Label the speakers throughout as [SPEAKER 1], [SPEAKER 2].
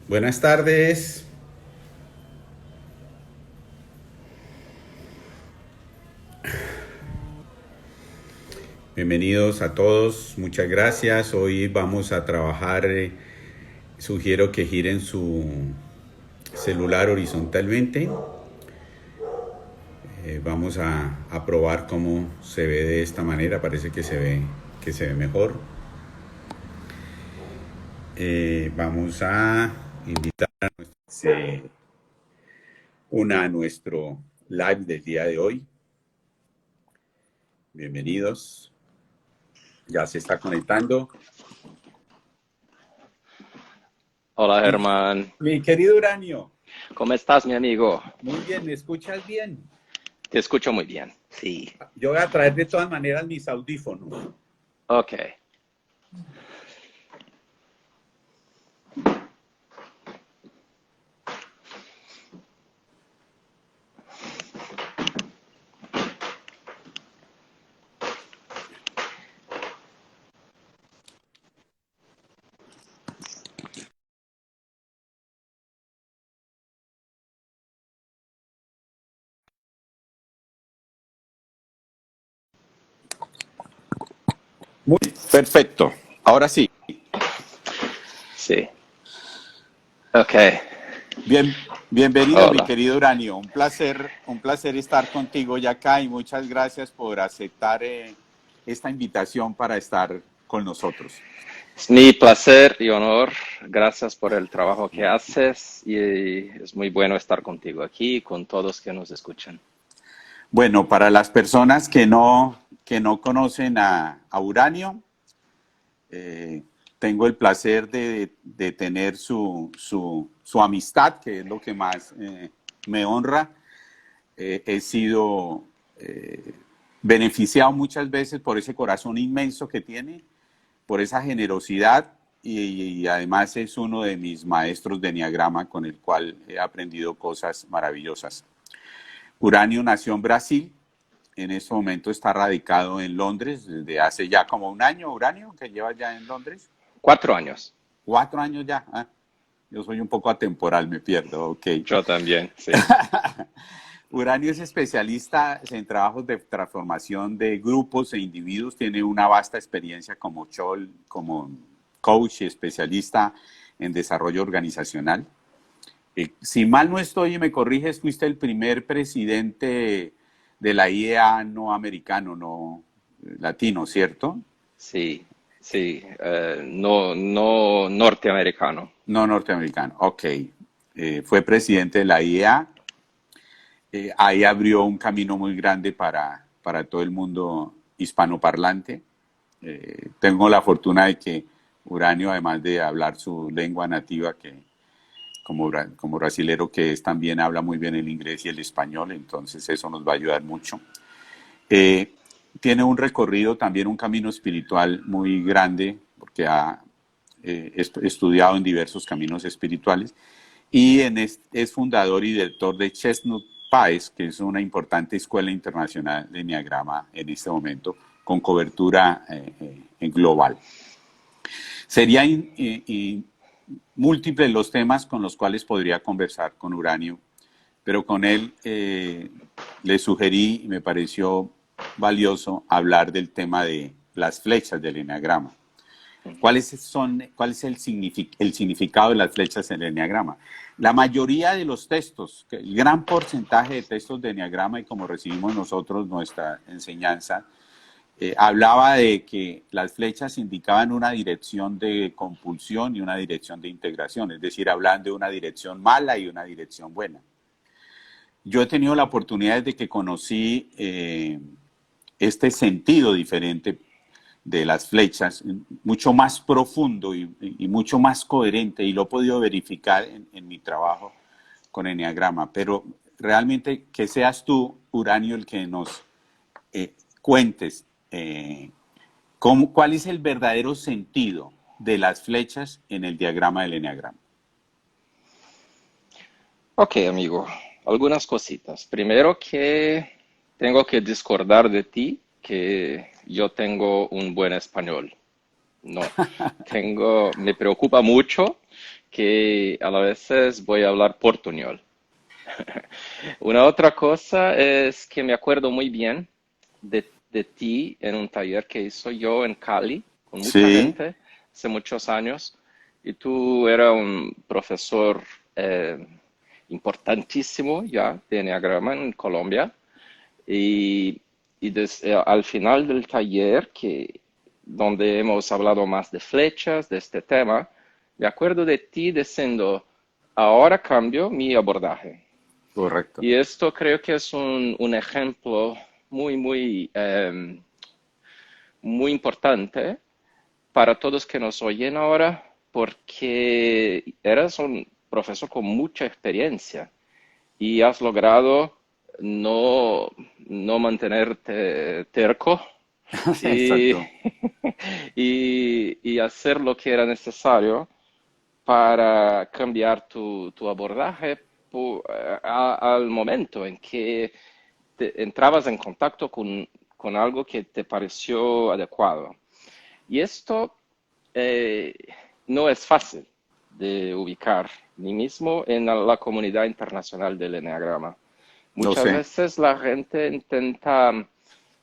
[SPEAKER 1] Buenas tardes, bienvenidos a todos, muchas gracias. Hoy vamos a trabajar, sugiero que giren su celular horizontalmente. Vamos a probar cómo se ve de esta manera, parece que se ve mejor. Vamos a invitar a nuestro, se una a nuestro live del día de hoy. Bienvenidos. Ya se está conectando.
[SPEAKER 2] Hola
[SPEAKER 1] Mi,
[SPEAKER 2] Germán,
[SPEAKER 1] mi querido Uranio,
[SPEAKER 2] ¿cómo estás mi amigo?
[SPEAKER 1] muy bien, ¿me escuchas bien?
[SPEAKER 2] Te escucho muy bien. Sí,
[SPEAKER 1] Yo voy a traer de todas maneras mis audífonos.
[SPEAKER 2] ok.
[SPEAKER 1] Muy perfecto. Ahora sí.
[SPEAKER 2] Sí, ok.
[SPEAKER 1] Bienvenido, mi
[SPEAKER 2] Hola.
[SPEAKER 1] querido Uranio. Un placer estar contigo ya acá y muchas gracias por aceptar esta invitación para estar con nosotros.
[SPEAKER 2] Es mi placer y honor. Gracias por el trabajo que haces y es muy bueno estar contigo aquí y con todos que nos escuchan.
[SPEAKER 1] Bueno, para las personas que no conocen a Uranio, eh, tengo el placer de tener su amistad, que es lo que más me honra. He sido beneficiado muchas veces por ese corazón inmenso que tiene, por esa generosidad y además es uno de mis maestros de Enneagrama con el cual he aprendido cosas maravillosas. Uranio nació en Brasil, en este momento está radicado en Londres desde hace ya como un año. Uranio, que lleva ya en Londres.
[SPEAKER 2] 4 años.
[SPEAKER 1] 4 años ya. Ah, yo soy un poco atemporal, me pierdo. Ok.
[SPEAKER 2] Yo también, sí.
[SPEAKER 1] Uranio es especialista en trabajos de transformación de grupos e individuos. Tiene una vasta experiencia como chol, como coach y especialista en desarrollo organizacional. Si mal no estoy y me corriges, fuiste el primer presidente de la IEA no americano, no latino, ¿cierto?
[SPEAKER 2] Sí, sí. No norteamericano.
[SPEAKER 1] No norteamericano. Ok. Fue presidente de la IEA. Ahí abrió un camino muy grande para todo el mundo hispanoparlante. Tengo la fortuna de que Uranio, además de hablar su lengua nativa, que como brasilero que es, también habla muy bien el inglés y el español, entonces eso nos va a ayudar mucho. Eh, Tiene un recorrido, también un camino espiritual muy grande, porque ha estudiado en diversos caminos espirituales, y es fundador y director de Chestnut Pies, que es una importante escuela internacional de Enneagrama en este momento, con cobertura global. Serían múltiples los temas con los cuales podría conversar con Uranio, pero con él le sugerí y me pareció valioso hablar del tema de las flechas del enneagrama. ¿Cuál es el significado de las flechas en el enneagrama? La mayoría de los textos, el gran porcentaje de textos de enneagrama y como recibimos nosotros nuestra enseñanza, hablaba de que las flechas indicaban una dirección de compulsión y una dirección de integración, es decir, hablan de una dirección mala y una dirección buena. Yo he tenido la oportunidad de que conocí este sentido diferente de las flechas, mucho más profundo y mucho más coherente, y lo he podido verificar en mi trabajo con Enneagrama. Pero realmente que seas tú, Uranio, el que nos cuentes cuál es el verdadero sentido de las flechas en el diagrama del Enneagrama.
[SPEAKER 2] Ok, amigo, algunas cositas. Primero que tengo que discordar de ti que yo tengo un buen español. No, me preocupa mucho que a la veces voy a hablar portuñol. Una otra cosa es que me acuerdo muy bien de ti en un taller que hizo yo en Cali con mucha
[SPEAKER 1] Sí,
[SPEAKER 2] gente hace muchos años y tú eras un profesor eh, importantísimo ya de Enneagrama en Colombia y al final del taller donde hemos hablado más de flechas, de este tema, me acuerdo de ti diciendo, ahora cambio mi abordaje.
[SPEAKER 1] correcto.
[SPEAKER 2] Y esto creo que es un ejemplo muy importante para todos que nos oyen ahora, porque eres un profesor con mucha experiencia y has logrado no, no mantenerte terco y,
[SPEAKER 1] Exacto.
[SPEAKER 2] y hacer lo que era necesario para cambiar tu abordaje al momento en que entrabas en contacto con algo que te pareció adecuado. Y esto eh, no es fácil de ubicar, ni mismo en la comunidad internacional del Enneagrama.
[SPEAKER 1] Lo
[SPEAKER 2] Muchas
[SPEAKER 1] sé.
[SPEAKER 2] veces la gente intenta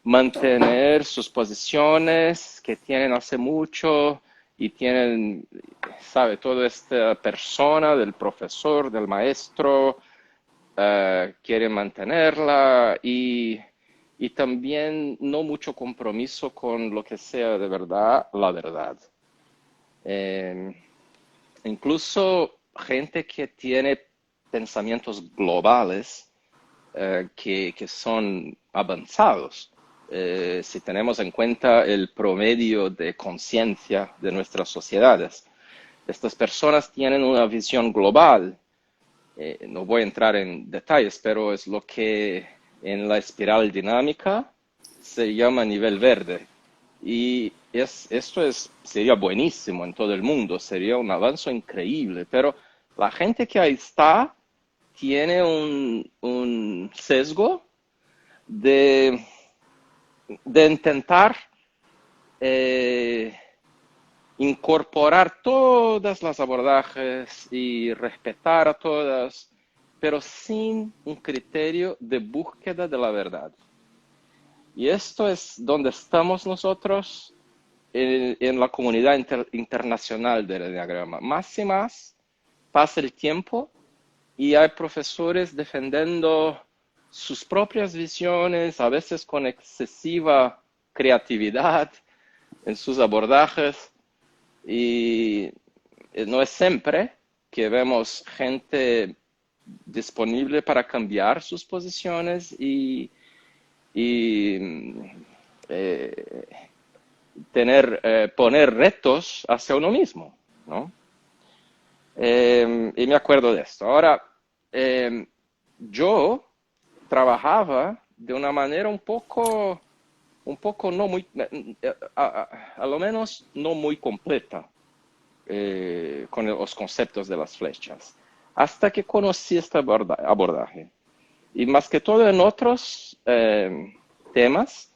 [SPEAKER 2] mantener sus posiciones que tienen hace mucho y tienen, sabe, toda esta persona del profesor, del maestro, quieren mantenerla y también no mucho compromiso con lo que sea de verdad la verdad. Eh, Incluso gente que tiene pensamientos globales que son avanzados. Si tenemos en cuenta el promedio de conciencia de nuestras sociedades. Estas personas tienen una visión global. No voy a entrar en detalles, pero es lo que en la espiral dinámica se llama nivel verde. Y sería buenísimo en todo el mundo, sería un avance increíble, pero la gente que ahí está tiene un sesgo de, de intentar eh, incorporar todas las abordajes y respetar a todas, pero sin un criterio de búsqueda de la verdad. Y esto es donde estamos nosotros en la comunidad internacional del Enneagrama. Más y más pasa el tiempo y hay profesores defendiendo sus propias visiones, a veces con excesiva creatividad en sus abordajes y no es siempre que vemos gente disponible para cambiar sus posiciones y eh, poner retos hacia uno mismo, ¿no? Y me acuerdo de esto. Ahora, yo trabajaba de una manera un poco no muy, a lo menos no muy completa con los conceptos de las flechas, hasta que conocí este abordaje. Y más que todo en otros temas,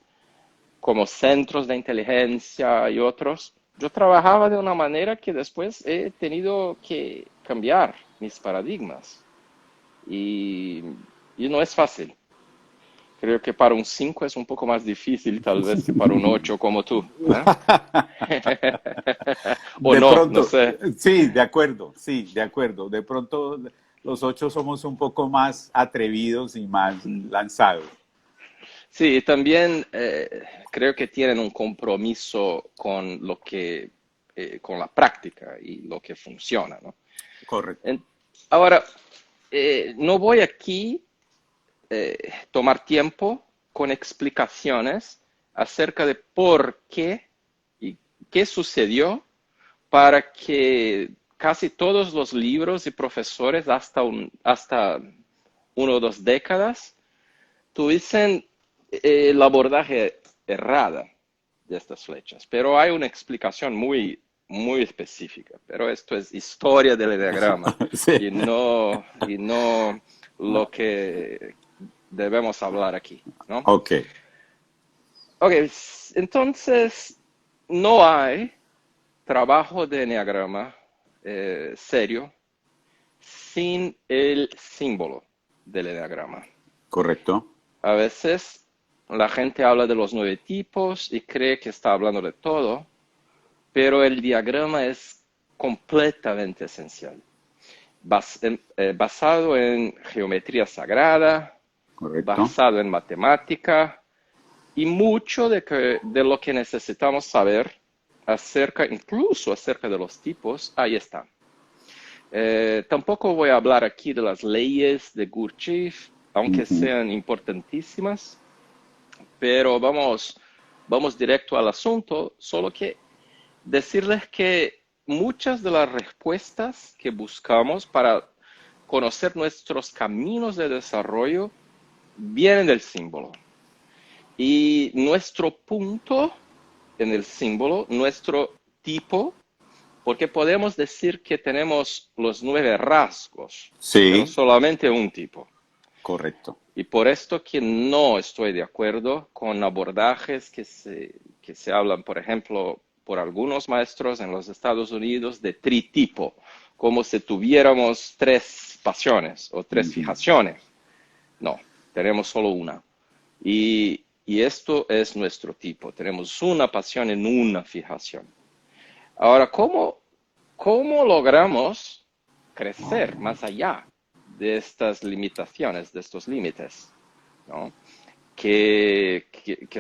[SPEAKER 2] como centros de inteligencia y otros, yo trabajaba de una manera que después he tenido que cambiar mis paradigmas. Y, y no es fácil. Creo que para un 5 es un poco más difícil tal vez que para un 8 como tú. ¿Eh? O
[SPEAKER 1] De
[SPEAKER 2] no, no
[SPEAKER 1] pronto,
[SPEAKER 2] sé.
[SPEAKER 1] sí, de acuerdo, sí, de acuerdo. De pronto los ocho somos un poco más atrevidos y más lanzados.
[SPEAKER 2] Sí, también creo que tienen un compromiso con con la práctica y lo que funciona, ¿no?
[SPEAKER 1] Correcto.
[SPEAKER 2] En- Ahora, no voy aquí tomar tiempo con explicaciones acerca de por qué y qué sucedió para que casi todos los libros y profesores hasta 1 o 2 décadas tuviesen el abordaje errada de estas flechas. Pero hay una explicación muy específica. Pero esto es historia del diagrama
[SPEAKER 1] Sí.
[SPEAKER 2] y no lo que debemos hablar aquí, ¿no?
[SPEAKER 1] Ok.
[SPEAKER 2] Ok, entonces no hay trabajo de enneagrama serio sin el símbolo del eneagrama.
[SPEAKER 1] Correcto.
[SPEAKER 2] A veces la gente habla de los 9 tipos y cree que está hablando de todo, pero el diagrama es completamente esencial. Basado en geometría sagrada,
[SPEAKER 1] Correcto.
[SPEAKER 2] basado en matemática y mucho de lo que necesitamos saber incluso acerca de los tipos, ahí está. Tampoco voy a hablar aquí de las leyes de Gurdjieff, aunque
[SPEAKER 1] Ujú.
[SPEAKER 2] sean importantísimas, pero vamos directo al asunto, solo que decirles que muchas de las respuestas que buscamos para conocer nuestros caminos de desarrollo vienen del símbolo. Y nuestro punto en el símbolo, nuestro tipo, porque podemos decir que tenemos los 9 rasgos, pero
[SPEAKER 1] Sí,
[SPEAKER 2] solamente un tipo.
[SPEAKER 1] correcto.
[SPEAKER 2] Y por esto que no estoy de acuerdo con abordajes que se hablan, por ejemplo, por algunos maestros en los Estados Unidos de tritipo, como si tuviéramos 3 pasiones o 3
[SPEAKER 1] Ujú.
[SPEAKER 2] fijaciones. No, tenemos solo una. Y esto es nuestro tipo. Tenemos una pasión en una fijación. Ahora, ¿cómo logramos crecer más allá de estas limitaciones, de estos límites, ¿no? Que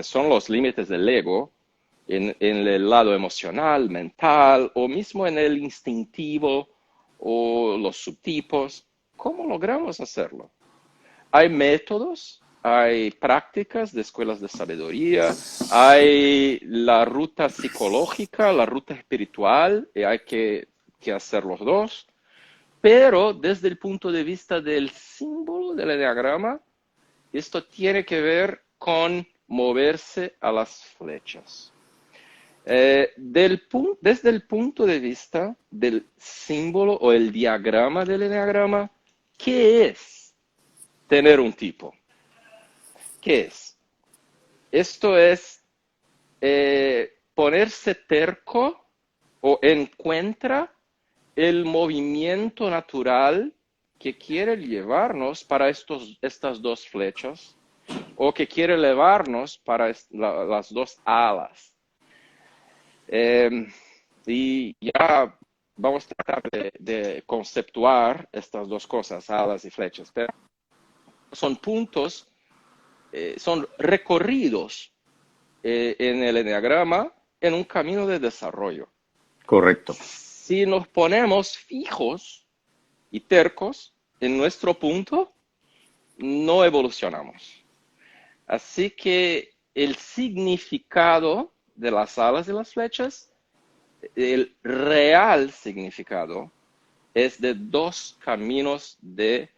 [SPEAKER 2] son los límites del ego en el lado emocional, mental o mismo en el instintivo o los subtipos? ¿Cómo logramos hacerlo? Hay métodos, hay prácticas de escuelas de sabiduría, hay la ruta psicológica, la ruta espiritual, y hay que hacer los dos, pero desde el punto de vista del símbolo del enneagrama, esto tiene que ver con moverse a las flechas. Desde el punto de vista del símbolo o el diagrama del enneagrama, ¿qué es tener un tipo? ¿Qué es? Esto es ponerse terco o encuentra el movimiento natural que quiere llevarnos para estas 2 flechas o que quiere llevarnos para las 2 alas. Y ya vamos a tratar de conceptuar estas 2 cosas, alas y flechas, pero son puntos, son recorridos en el enneagrama en un camino de desarrollo.
[SPEAKER 1] Correcto.
[SPEAKER 2] Si nos ponemos fijos y tercos en nuestro punto, no evolucionamos. Así que el significado de las alas y las flechas, el real significado, es de 2 caminos de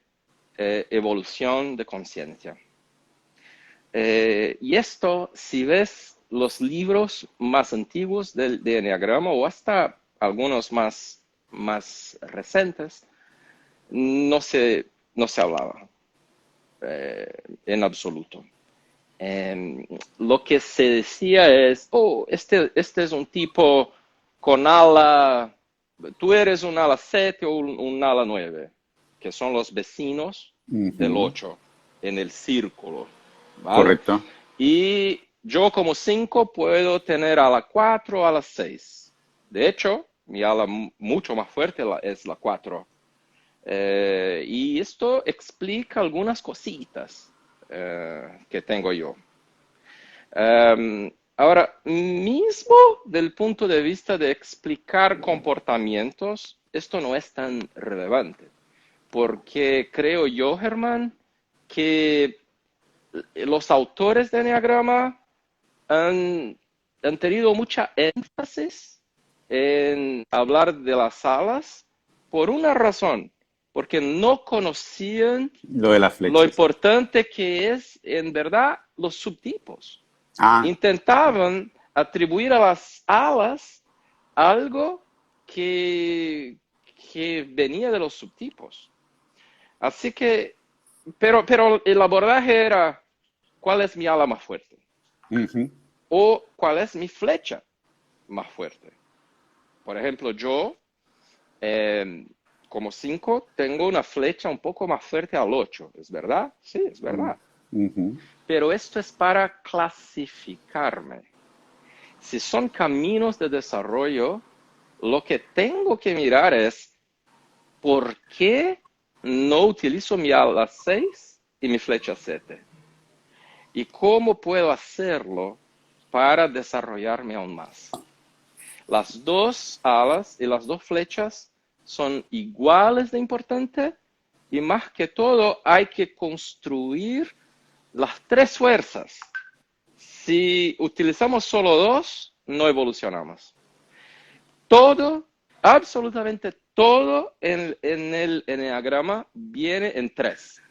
[SPEAKER 2] evolución de conciencia. Y esto, si ves los libros más antiguos de Enneagrama o hasta algunos más recientes, no se hablaba en absoluto. Lo que se decía es, este es un tipo con ala, tú eres un ala 7 o un ala 9, que son los vecinos del
[SPEAKER 1] Ujú.
[SPEAKER 2] 8 en el círculo, ¿vale?
[SPEAKER 1] Correcto.
[SPEAKER 2] Y yo como 5 puedo tener ala 4 o ala 6. De hecho, mi ala mucho más fuerte es la 4. Y esto explica algunas cositas que tengo yo. Ahora, mismo del punto de vista de explicar comportamientos, esto no es tan relevante, porque creo yo, Germán, que los autores de Enneagrama han tenido mucha énfasis en hablar de las alas por una razón, porque no conocían
[SPEAKER 1] Lo de las
[SPEAKER 2] lo
[SPEAKER 1] flechas.
[SPEAKER 2] importante que es en verdad los subtipos.
[SPEAKER 1] Ah,
[SPEAKER 2] Intentaban atribuir a las alas algo que venía de los subtipos. Así que, pero el abordaje era, ¿cuál es mi ala más fuerte?
[SPEAKER 1] ujú.
[SPEAKER 2] O ¿cuál es mi flecha más fuerte? Por ejemplo, yo Eh, como 5, tengo una flecha un poco más fuerte al 8, ¿es verdad? Sí, es
[SPEAKER 1] Mm,
[SPEAKER 2] verdad.
[SPEAKER 1] ujú.
[SPEAKER 2] Pero esto es para clasificarme. Si son caminos de desarrollo, lo que tengo que mirar es por qué no utilizo mi ala 6 y mi flecha 7. Y cómo puedo hacerlo para desarrollarme aún más. Las dos alas y las dos flechas son iguales de importante y más que todo hay que construir las tres fuerzas. Si utilizamos solo dos, no evolucionamos. Todo, absolutamente todo en el enneagrama viene en tres.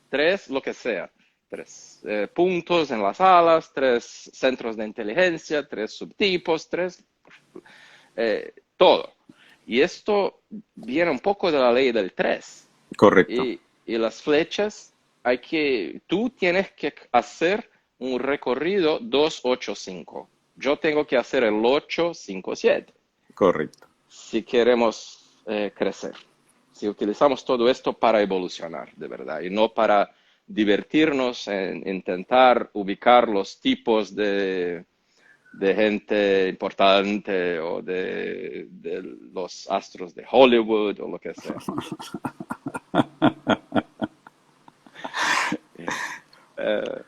[SPEAKER 2] Tres, lo que sea. Tres puntos en las alas, tres centros de inteligencia, tres subtipos, tres todo. Y esto viene un poco de la ley del 3.
[SPEAKER 1] Correcto,
[SPEAKER 2] Y las flechas, tú tienes que hacer un recorrido 2-8-5. Yo tengo que hacer el 8-5-7
[SPEAKER 1] correcto.
[SPEAKER 2] si queremos crecer. Si utilizamos todo esto para evolucionar, de verdad, y no para divertirnos en intentar ubicar los tipos de gente importante o de los astros de Hollywood o lo que sea. Eh,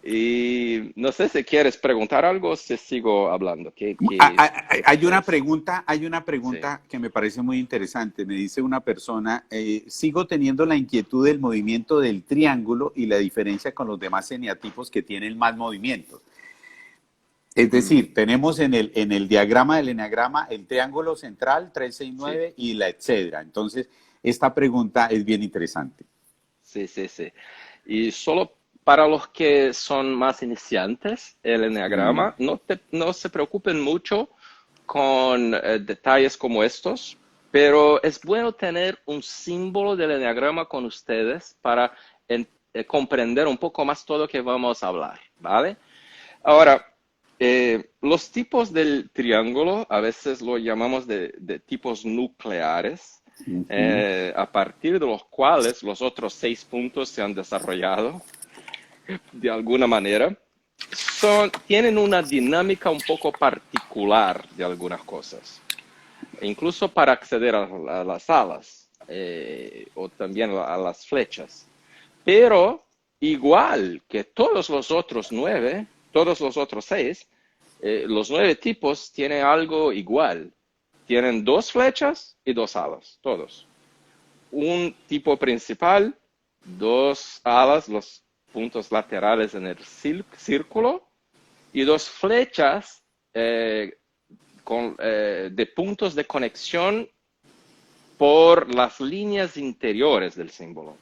[SPEAKER 2] y no sé si quieres preguntar algo o si sigo hablando. ¿Qué prefieres?
[SPEAKER 1] Hay una
[SPEAKER 2] Sí.
[SPEAKER 1] pregunta que me parece muy interesante. Me dice una persona, sigo teniendo la inquietud del movimiento del triángulo y la diferencia con los demás eneatipos que tienen más movimientos. Es
[SPEAKER 2] Mm,
[SPEAKER 1] decir, tenemos en el diagrama del eneagrama el triángulo central,
[SPEAKER 2] sí,
[SPEAKER 1] 369 y la etcétera. Entonces, esta pregunta es bien interesante.
[SPEAKER 2] sí, sí, sí. Y solo para los que son más iniciantes, el
[SPEAKER 1] Mm,
[SPEAKER 2] enneagrama, no se preocupen mucho con detalles como estos, pero es bueno tener un símbolo del enneagrama con ustedes para comprender un poco más todo lo que vamos a hablar, ¿vale? Ahora, los tipos del triángulo a veces lo llamamos de tipos nucleares,
[SPEAKER 1] ujú.
[SPEAKER 2] a partir de los cuales los otros 6 puntos se han desarrollado de alguna manera. Tienen una dinámica un poco particular de algunas cosas, incluso para acceder a las alas o también a las flechas. Pero igual que todos los otros 9, todos los otros 6, los 9 tipos tienen algo igual. Tienen dos flechas y dos alas, todos. Un tipo principal, dos alas, los puntos laterales en el círculo, y dos flechas de puntos de conexión por las líneas interiores del símbolo,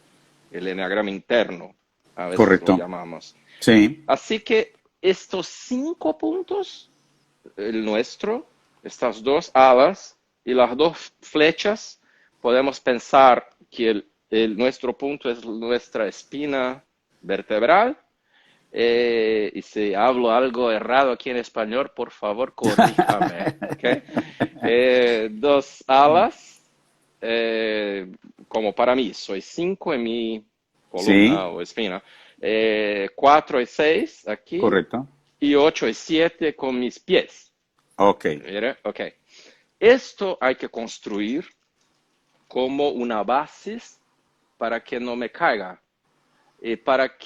[SPEAKER 2] el eneagrama interno, a veces lo
[SPEAKER 1] Correcto.
[SPEAKER 2] llamamos.
[SPEAKER 1] Sí,
[SPEAKER 2] Así que estos 5 puntos, el nuestro, estas dos alas y las dos flechas, podemos pensar que nuestro punto es nuestra espina vertebral. Y si hablo algo errado aquí en español, por favor, corríjame, ¿ok? Dos alas, eh, como para mí, soy 5 en mi columna
[SPEAKER 1] sí,
[SPEAKER 2] o espina, 4 y 6 aquí,
[SPEAKER 1] correcto.
[SPEAKER 2] y 8 y 7 con mis pies.
[SPEAKER 1] Ok,
[SPEAKER 2] ¿Mire? Ok. Esto hay que construir como una base para que no me caiga y para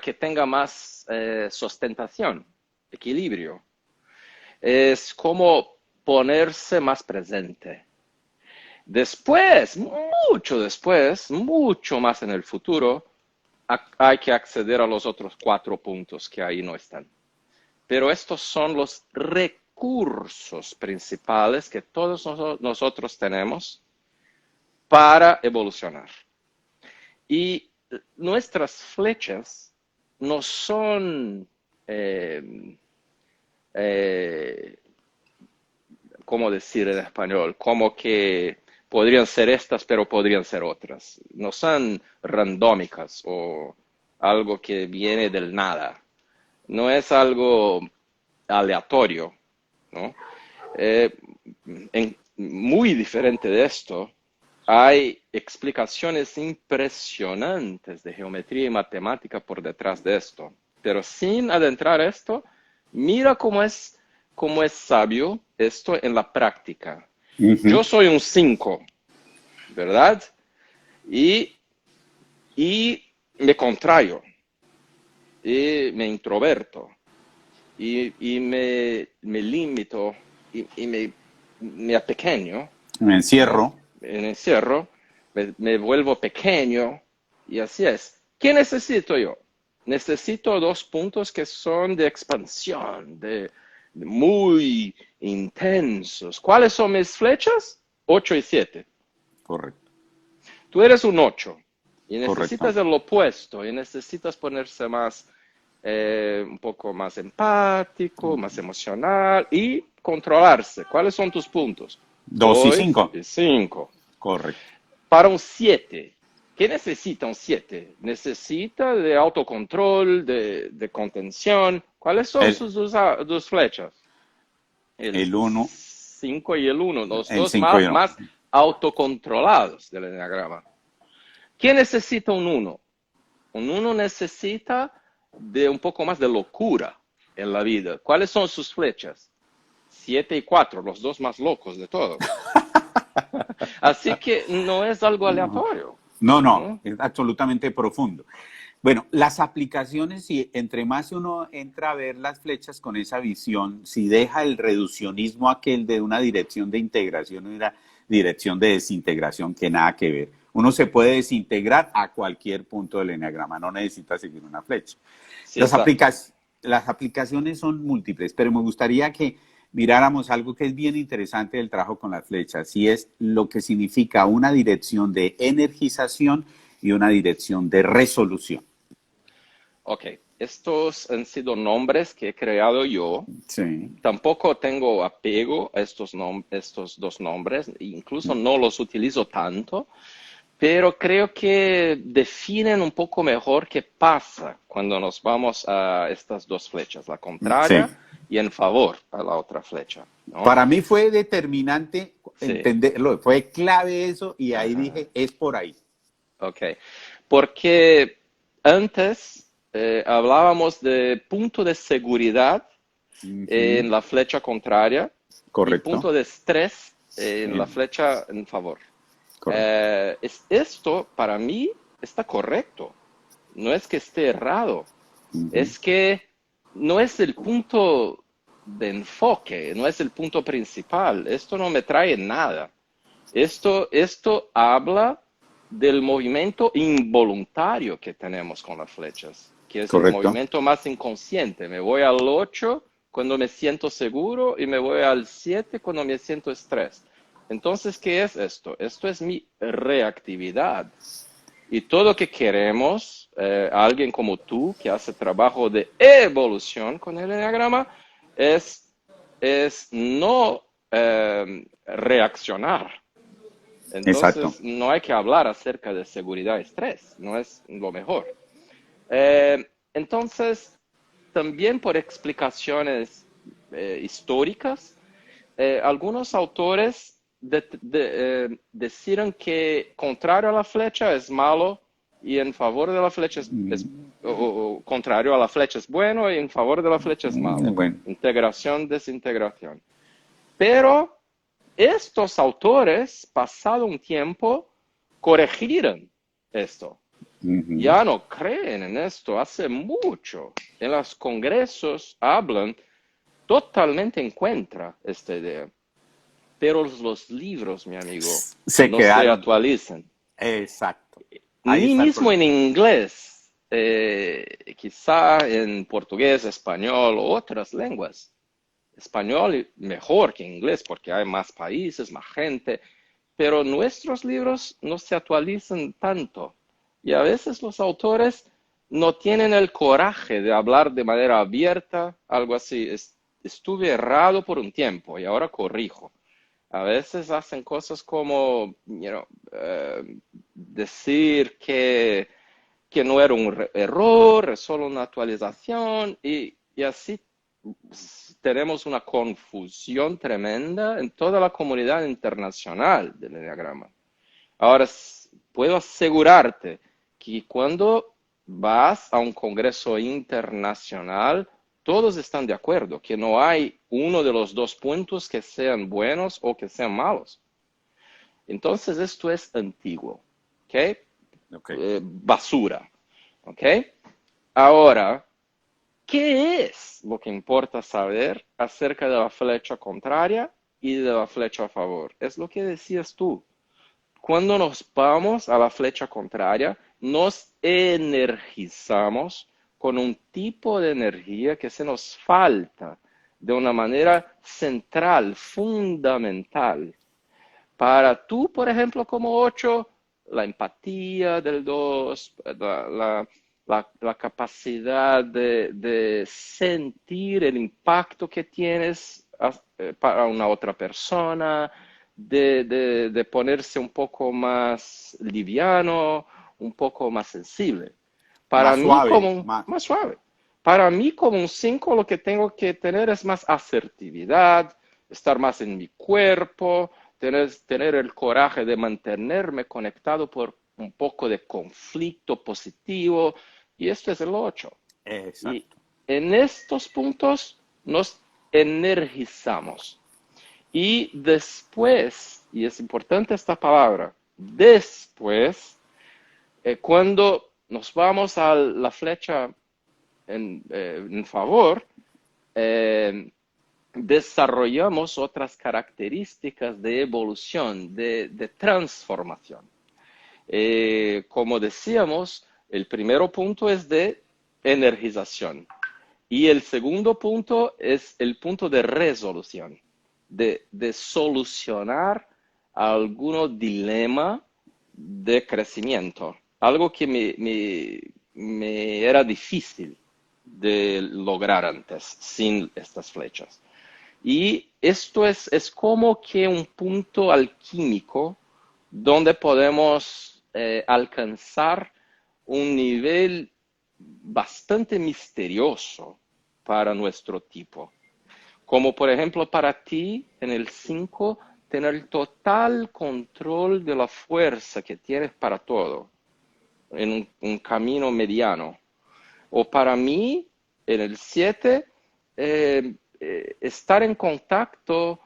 [SPEAKER 2] que tenga más sustentación, equilibrio. Es como ponerse más presente. Después, mucho después, mucho más en el futuro, hay que acceder a los otros 4 puntos que ahí no están. Pero estos son los recursos principales que todos nosotros tenemos para evolucionar. Y nuestras flechas no son, eh, eh, ¿cómo decir en español? Como que podrían ser estas, pero podrían ser otras. No son randómicas o algo que viene del nada. No es algo aleatorio, ¿no? Eh, muy diferente de esto, hay explicaciones impresionantes de geometría y matemática por detrás de esto. Pero sin adentrar esto, mira cómo es sabio esto en la práctica. Yo
[SPEAKER 1] Ujú.
[SPEAKER 2] soy un 5, ¿verdad? Y, y me contrayo, y me introverto, y me limito, y me apequeño,
[SPEAKER 1] Me
[SPEAKER 2] ¿no?
[SPEAKER 1] encierro.
[SPEAKER 2] Me encierro, me vuelvo pequeño, y así es. ¿Qué necesito yo? Necesito dos puntos que son de expansión, de muy intensos. ¿Cuáles son mis flechas? 8 y 7.
[SPEAKER 1] Correcto,
[SPEAKER 2] Tú eres un 8 y
[SPEAKER 1] correcto.
[SPEAKER 2] necesitas el opuesto y necesitas ponerse más, un poco más empático, más emocional y controlarse. ¿Cuáles son tus puntos?
[SPEAKER 1] 2 y
[SPEAKER 2] 2
[SPEAKER 1] 5.
[SPEAKER 2] y 5.
[SPEAKER 1] Correcto.
[SPEAKER 2] Para un 7, ¿qué necesita un 7? Necesita de autocontrol, de contención. ¿Cuáles son
[SPEAKER 1] El,
[SPEAKER 2] sus dos flechas? El
[SPEAKER 1] el 1,
[SPEAKER 2] 5 y el 1, los
[SPEAKER 1] el
[SPEAKER 2] dos
[SPEAKER 1] 5 y
[SPEAKER 2] más,
[SPEAKER 1] el 1.
[SPEAKER 2] más autocontrolados del enneagrama. ¿Qué necesita un 1? Un 1 necesita de un poco más de locura en la vida. ¿Cuáles son sus flechas? 7 y 4, los dos más locos de todos. Así que no es algo aleatorio,
[SPEAKER 1] No, no,
[SPEAKER 2] ¿no?
[SPEAKER 1] es absolutamente profundo. Bueno, las aplicaciones, si entre más uno entra a ver las flechas con esa visión, si deja el reduccionismo aquel de una dirección de integración y una dirección de desintegración que nada que ver, uno se puede desintegrar a cualquier punto del eneagrama, no necesita seguir una flecha.
[SPEAKER 2] Sí,
[SPEAKER 1] Las,
[SPEAKER 2] exacto.
[SPEAKER 1] las aplicaciones son múltiples, pero me gustaría que miráramos algo que es bien interesante del trabajo con las flechas, y es lo que significa una dirección de energización y una dirección de resolución.
[SPEAKER 2] Ok, estos han sido nombres que he creado yo.
[SPEAKER 1] Sí.
[SPEAKER 2] Tampoco tengo apego a estos dos nombres, incluso no los utilizo tanto, pero creo que definen un poco mejor qué pasa cuando nos vamos a estas dos flechas, la
[SPEAKER 1] Sí.
[SPEAKER 2] contraria y en favor a la otra flecha, ¿no?
[SPEAKER 1] Para mí fue determinante
[SPEAKER 2] Sí,
[SPEAKER 1] entenderlo, fue clave eso y ahí
[SPEAKER 2] ajá,
[SPEAKER 1] dije, es por ahí.
[SPEAKER 2] ok. Porque antes hablábamos de punto de seguridad
[SPEAKER 1] Ujú.
[SPEAKER 2] en la flecha contraria y
[SPEAKER 1] Correcto.
[SPEAKER 2] punto de estrés en la
[SPEAKER 1] Eh,
[SPEAKER 2] flecha en favor.
[SPEAKER 1] correcto.
[SPEAKER 2] Esto para mí está correcto. No es que esté errado,
[SPEAKER 1] Ujú.
[SPEAKER 2] es que no es el punto de enfoque, no es el punto principal. Esto no me trae nada. Esto habla del movimiento involuntario que tenemos con las flechas, que es el
[SPEAKER 1] Correcto.
[SPEAKER 2] movimiento más inconsciente. Me voy al 8 cuando me siento seguro y me voy al 7 cuando me siento estrés. Entonces, ¿qué es esto? Esto es mi reactividad. Y todo lo que queremos, alguien como tú que hace trabajo de evolución con el enneagrama, es, es no reaccionar.
[SPEAKER 1] Exacto.
[SPEAKER 2] Entonces, no hay que hablar acerca de seguridad y estrés, no es lo mejor. Entonces, también por explicaciones históricas, algunos autores deciden que contrario a la flecha es malo y en favor de la flecha o contrario a la flecha es bueno y en favor de la flecha es malo.
[SPEAKER 1] Bueno.
[SPEAKER 2] Integración, desintegración. Pero estos autores, pasado un tiempo, corrigieron esto.
[SPEAKER 1] Ujú.
[SPEAKER 2] Ya no creen en esto hace mucho. En los congresos hablan totalmente en contra de esta idea. Pero los libros, mi amigo,
[SPEAKER 1] Se
[SPEAKER 2] no se
[SPEAKER 1] quedaron.
[SPEAKER 2] actualizan.
[SPEAKER 1] Exacto. Ahí
[SPEAKER 2] Ni
[SPEAKER 1] está el
[SPEAKER 2] mismo en
[SPEAKER 1] problema.
[SPEAKER 2] inglés, quizá en portugués, español o otras lenguas. Español mejor que inglés porque hay más países, más gente, pero nuestros libros no se actualizan tanto. Y a veces los autores no tienen el coraje de hablar de manera abierta, algo así. Estuve errado por un tiempo y ahora corrijo. A veces hacen cosas como, decir que no era un error, es solo una actualización y así tenemos una confusión tremenda en toda la comunidad internacional del enneagrama. Ahora, puedo asegurarte que cuando vas a un congreso internacional, todos están de acuerdo que no hay uno de los dos puntos que sean buenos o que sean malos. Entonces, esto es antiguo, ¿ok? Basura, ¿ok? Ahora, ¿qué es lo que importa saber acerca de la flecha contraria y de la flecha a favor? Es lo que decías tú. Cuando nos vamos a la flecha contraria, nos energizamos con un tipo de energía que se nos falta de una manera central, fundamental. Para tú, por ejemplo, como 8, la empatía del 2, la capacidad de sentir el impacto que tienes para una otra persona, de ponerse un poco más liviano, un poco más sensible. Para
[SPEAKER 1] Más
[SPEAKER 2] mí,
[SPEAKER 1] suave,
[SPEAKER 2] más suave. Para mí, como un 5, lo que tengo que tener es más asertividad, estar más en mi cuerpo, tener el coraje de mantenerme conectado por un poco de conflicto positivo, y esto es el 8. Y
[SPEAKER 1] exacto.
[SPEAKER 2] en estos puntos nos energizamos. Y después, y es importante esta palabra, después, cuando nos vamos a la flecha en favor, desarrollamos otras características de evolución, de transformación. Como decíamos, el primer punto es de energización y el segundo punto es el punto de resolución, de solucionar algún dilema de crecimiento, algo que me era difícil de lograr antes sin estas flechas. Y esto es como que un punto alquímico donde podemos alcanzar un nivel bastante misterioso para nuestro tipo. Como por ejemplo para ti en el 5, tener el total control de la fuerza que tienes para todo en un camino mediano. O para mí en el 7, estar en contacto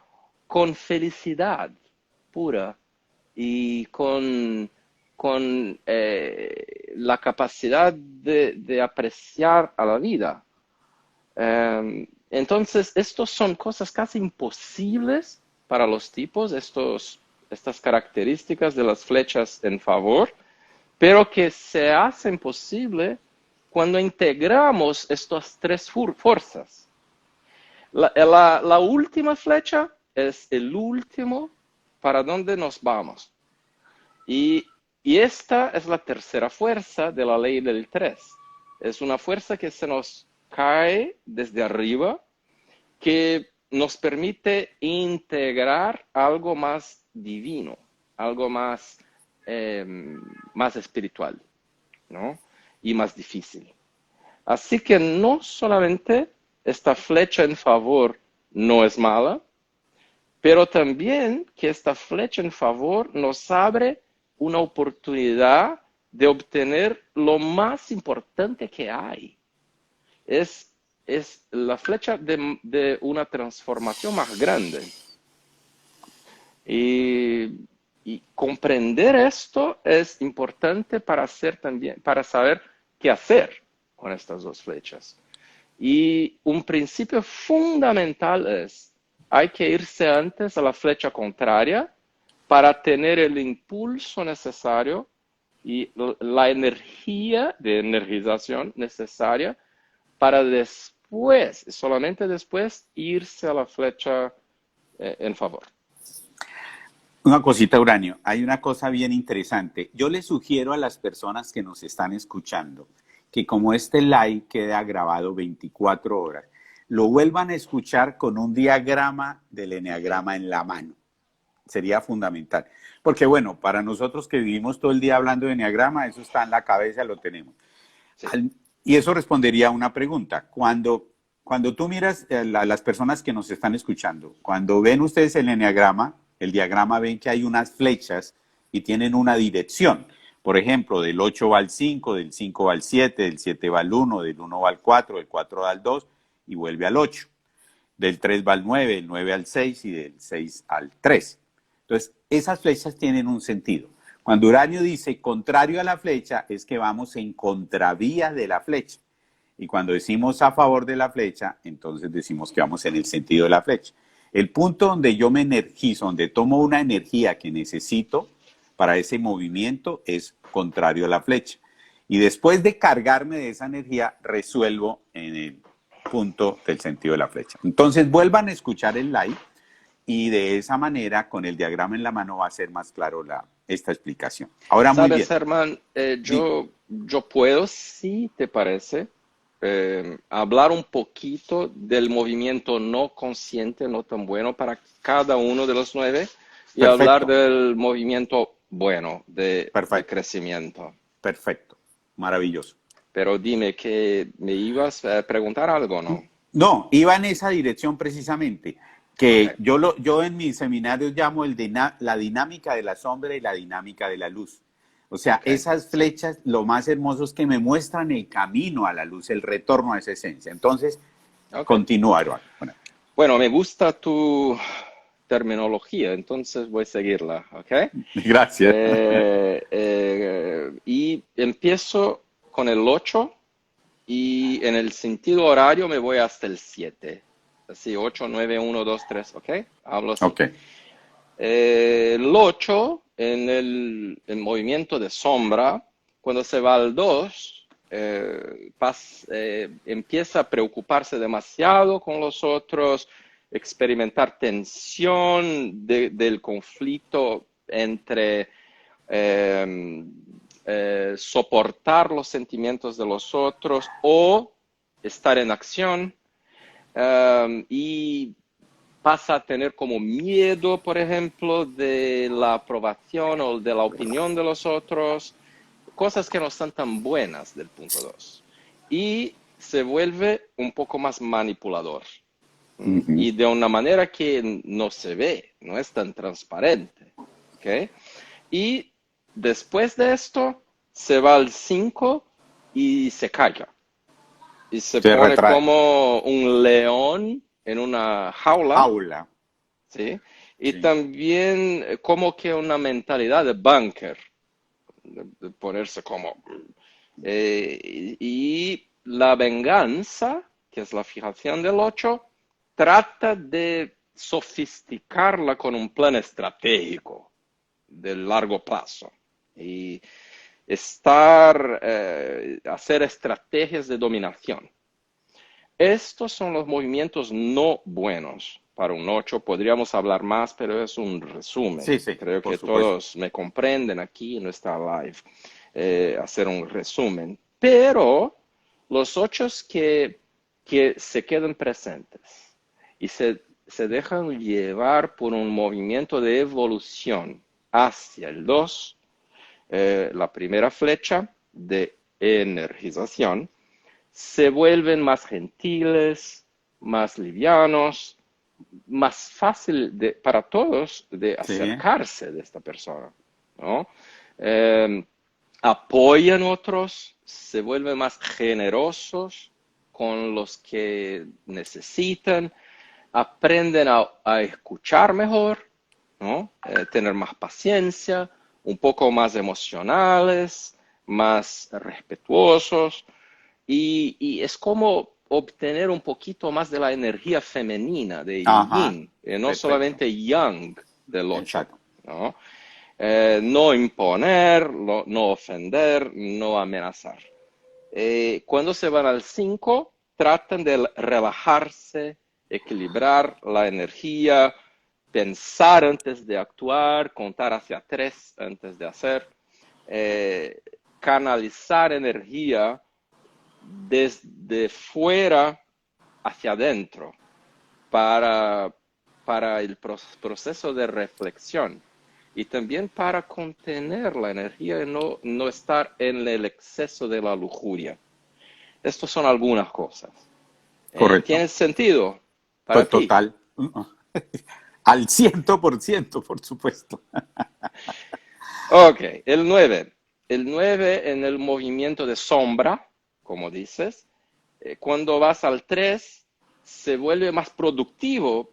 [SPEAKER 2] con felicidad pura y con la capacidad de apreciar a la vida. Entonces, estos son cosas casi imposibles para los tipos, estas características de las flechas en favor, pero que se hacen posible cuando integramos estas tres fuerzas. La última flecha es el último para donde nos vamos. Y esta es la tercera fuerza de la ley del 3. Es una fuerza que se nos cae desde arriba, que nos permite integrar algo más divino, algo más, más espiritual, ¿no? Y más difícil. Así que no solamente esta flecha en favor no es mala, pero también que esta flecha en favor nos abre una oportunidad de obtener lo más importante que hay. Es la flecha de una transformación más grande. Y comprender esto es importante para saber qué hacer con estas dos flechas. Y un principio fundamental es, hay que irse antes a la flecha contraria para tener el impulso necesario y la energía de energización necesaria para después, solamente después, irse a la flecha en favor.
[SPEAKER 1] Una cosita, Uranio, hay una cosa bien interesante. Yo le sugiero a las personas que nos están escuchando que como este live queda grabado 24 horas, lo vuelvan a escuchar con un diagrama del eneagrama en la mano. Sería fundamental. Porque bueno, para nosotros que vivimos todo el día hablando de eneagrama, eso está en la cabeza, lo tenemos.
[SPEAKER 2] Sí.
[SPEAKER 1] Y eso respondería a una pregunta. Cuando cuando tú miras a las personas que nos están escuchando, cuando ven ustedes el enneagrama, el diagrama, ven que hay unas flechas y tienen una dirección. Por ejemplo, del 8 va al 5, del 5 va al 7, del 7 va al 1, del 1 va al 4, del 4 va al 2 y vuelve al 8. Del 3 va al 9, del 9 al 6 y del 6 al 3. Entonces, esas flechas tienen un sentido. Cuando Uranio dice contrario a la flecha, es que vamos en contravía de la flecha. Y cuando decimos a favor de la flecha, entonces decimos que vamos en el sentido de la flecha. El punto donde yo me energizo, donde tomo una energía que necesito para ese movimiento, es contrario a la flecha. Y después de cargarme de esa energía, resuelvo en el punto del sentido de la flecha. Entonces, vuelvan a escuchar el live y de esa manera, con el diagrama en la mano, va a ser más claro esta explicación. Ahora, muy bien.
[SPEAKER 2] Sabes, Herman, yo puedo, si te parece, hablar un poquito del movimiento no consciente, no tan bueno para cada uno de los 9 y hablar
[SPEAKER 1] Perfecto,
[SPEAKER 2] del movimiento bueno de
[SPEAKER 1] perfecto,
[SPEAKER 2] crecimiento.
[SPEAKER 1] perfecto. Maravilloso.
[SPEAKER 2] Pero dime que me ibas a preguntar algo, ¿no?
[SPEAKER 1] No, iba en esa dirección precisamente, que
[SPEAKER 2] Ok.
[SPEAKER 1] yo en mis seminarios llamo la dinámica de la sombra y la dinámica de la luz. O sea,
[SPEAKER 2] Ok.
[SPEAKER 1] esas flechas, lo más hermoso es que me muestran el camino a la luz, el retorno a esa esencia. Entonces,
[SPEAKER 2] Ok.
[SPEAKER 1] continúa, Eduardo. Bueno,
[SPEAKER 2] Bueno, me gusta tu terminología, entonces voy a seguirla, ¿ok?
[SPEAKER 1] gracias.
[SPEAKER 2] Y empiezo con el 8 y en el sentido horario me voy hasta el 7. Así, 8, 9, 1, 2, 3, ¿ok? Hablo así.
[SPEAKER 1] Ok,
[SPEAKER 2] El 8 en el movimiento de sombra, cuando se va al 2, empieza a preocuparse demasiado con los otros, experimentar tensión del conflicto entre soportar los sentimientos de los otros o estar en acción, y pasa a tener como miedo, por ejemplo, de la aprobación o de la opinión de los otros, cosas que no son tan buenas del punto 2. Y se vuelve un poco más manipulador.
[SPEAKER 1] ujú,
[SPEAKER 2] Y de una manera que no se ve, no es tan transparente. ¿Ok? Y después de esto, se va al 5 y se calla. Y se
[SPEAKER 1] se
[SPEAKER 2] pone
[SPEAKER 1] retrae.
[SPEAKER 2] como un león en una jaula,
[SPEAKER 1] Jaula,
[SPEAKER 2] ¿sí? Y
[SPEAKER 1] sí,
[SPEAKER 2] también como que una mentalidad de bunker, de ponerse como... y la venganza, que es la fijación del 8, trata de sofisticarla con un plan estratégico de largo plazo. Y hacer estrategias de dominación. Estos son los movimientos no buenos para un 8. Podríamos hablar más, pero es un resumen.
[SPEAKER 1] sí, sí,
[SPEAKER 2] Creo
[SPEAKER 1] por
[SPEAKER 2] que
[SPEAKER 1] supuesto.
[SPEAKER 2] todos me comprenden aquí en esta live. Hacer un resumen. Pero los 8 que se quedan presentes y se dejan llevar por un movimiento de evolución hacia el 2, la primera flecha de energización, se vuelven más gentiles, más livianos, más fácil para todos de
[SPEAKER 1] Sí,
[SPEAKER 2] acercarse de esta persona, ¿no? Eh, Apoyan otros, se vuelven más generosos con los que necesitan, aprenden a escuchar mejor, ¿no? Tener más paciencia, un poco más emocionales, más respetuosos, y es como obtener un poquito más de la energía femenina de
[SPEAKER 1] ajá,
[SPEAKER 2] Yin, no
[SPEAKER 1] perfecto,
[SPEAKER 2] solamente Yang del 8,
[SPEAKER 1] exacto.
[SPEAKER 2] ¿no? No imponer, no ofender, no amenazar. Cuando se van al 5, tratan de relajarse, equilibrar la energía, pensar antes de actuar, contar hacia 3 antes de hacer, eh, canalizar energía desde fuera hacia adentro para, para el proceso de reflexión y también para contener la energía y no estar en el exceso de la lujuria. Estas son algunas cosas.
[SPEAKER 1] correcto.
[SPEAKER 2] ¿Tiene sentido para ti?
[SPEAKER 1] Total. Al 100%, por supuesto.
[SPEAKER 2] Ok, el 9. El 9 en el movimiento de sombra, como dices, cuando vas al 3 se vuelve más productivo,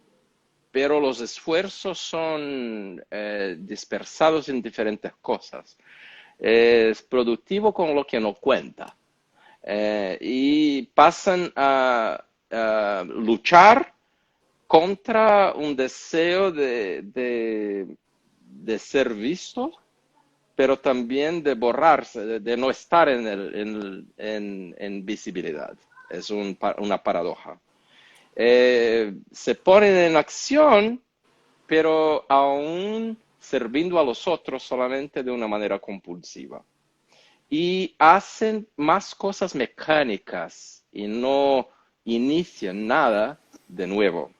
[SPEAKER 2] pero los esfuerzos son dispersados en diferentes cosas. Es productivo con lo que no cuenta. Y pasan a luchar contra un deseo de ser visto, pero también de borrarse, de no estar en visibilidad. Es una paradoja. Se ponen en acción, pero aún sirviendo a los otros solamente de una manera compulsiva. Y hacen más cosas mecánicas y no inician nada de nuevo.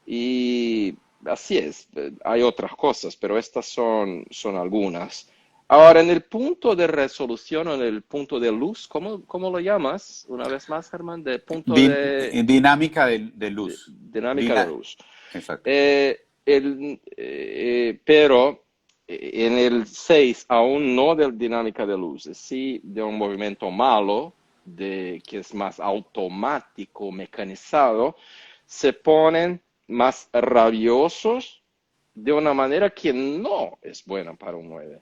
[SPEAKER 2] Y así es, hay otras cosas, pero estas son algunas. Ahora, en el punto de resolución o en el punto de luz, ¿cómo lo llamas? Una vez más, Germán, de punto de
[SPEAKER 1] Dinámica de luz.
[SPEAKER 2] dinámica de luz.
[SPEAKER 1] Exacto.
[SPEAKER 2] Pero en el 6 aún no de dinámica de luz, sí de un movimiento malo, que es más automático, mecanizado, se ponen más rabiosos de una manera que no es buena para un 9.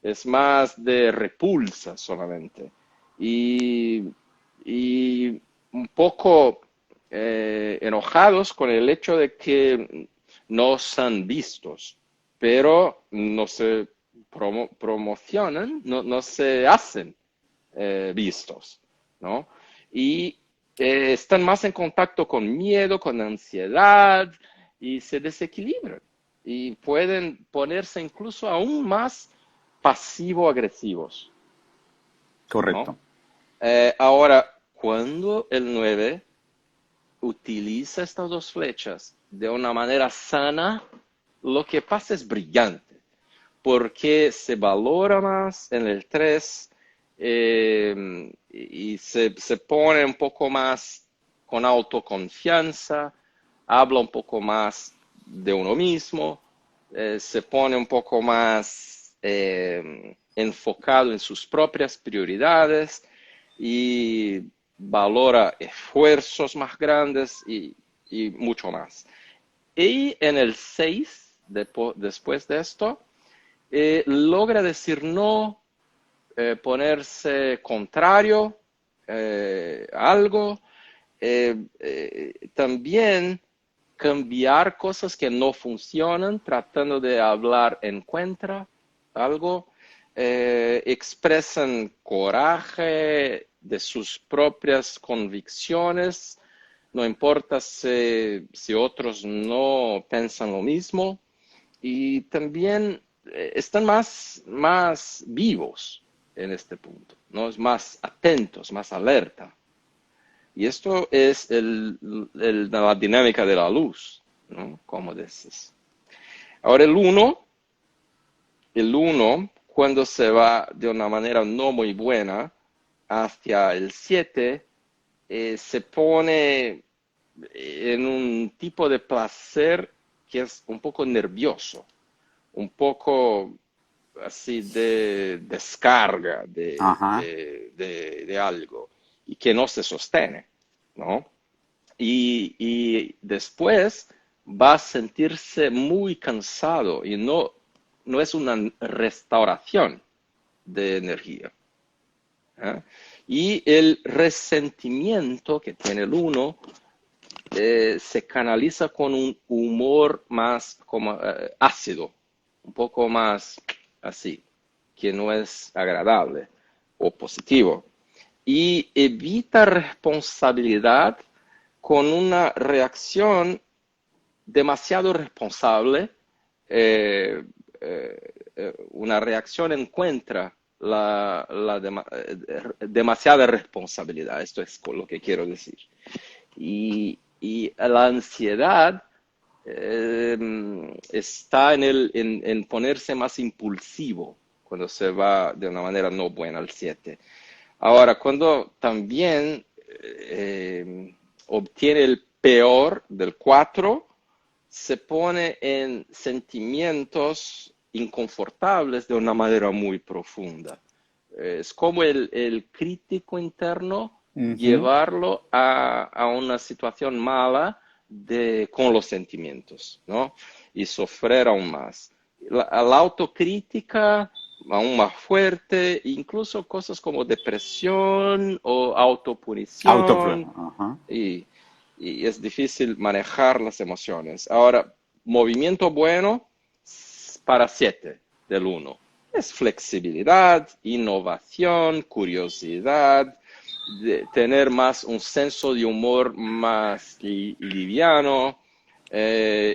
[SPEAKER 2] Es más de repulsa solamente. Y, y un poco enojados con el hecho de que no son vistos, pero no se promocionan, no se hacen vistos, ¿no? Y están más en contacto con miedo, con ansiedad y se desequilibran y pueden ponerse incluso aún más pasivo-agresivos, ¿no?
[SPEAKER 1] Correcto.
[SPEAKER 2] Ahora, cuando el 9 utiliza estas dos flechas de una manera sana, lo que pasa es brillante, porque se valora más en el 3 y se pone un poco más con autoconfianza, habla un poco más de uno mismo, se pone un poco más enfocado en sus propias prioridades y valora esfuerzos más grandes y mucho más. Y en el 6, después de esto, logra decir no, ponerse contrario a algo, también cambiar cosas que no funcionan, tratando de hablar en contra, algo, expresan coraje de sus propias convicciones, no importa si otros no piensan lo mismo, y también están más vivos en este punto, ¿no? Es más atentos, más alerta. Y esto es la dinámica de la luz, ¿no? Como dices. Ahora el uno, cuando se va de una manera no muy buena hacia el 7, se pone en un tipo de placer que es un poco nervioso, un poco así de descarga
[SPEAKER 1] Ajá.
[SPEAKER 2] de algo y que no se sostiene, ¿no? Y después va a sentirse muy cansado y no es una restauración de energía. ¿Eh? Y el resentimiento que tiene el uno se canaliza con un humor más como ácido, un poco más así, que no es agradable o positivo. Y evita responsabilidad con una reacción demasiado responsable, una reacción encuentra demasiada responsabilidad. Esto es lo que quiero decir. Y la ansiedad está en ponerse más impulsivo cuando se va de una manera no buena al 7. Ahora, cuando también obtiene el peor del 4, se pone en sentimientos inconfortables de una manera muy profunda. Es como el crítico interno
[SPEAKER 1] Ujú.
[SPEAKER 2] llevarlo a una situación mala con los sentimientos, ¿no? Y sufrir aún más. La autocrítica aún más fuerte, incluso cosas como depresión o autopunición,
[SPEAKER 1] Ajá.
[SPEAKER 2] y, y es difícil manejar las emociones. Ahora, movimiento bueno para 7 del 1. Es flexibilidad, innovación, curiosidad, de tener más un senso de humor más liviano,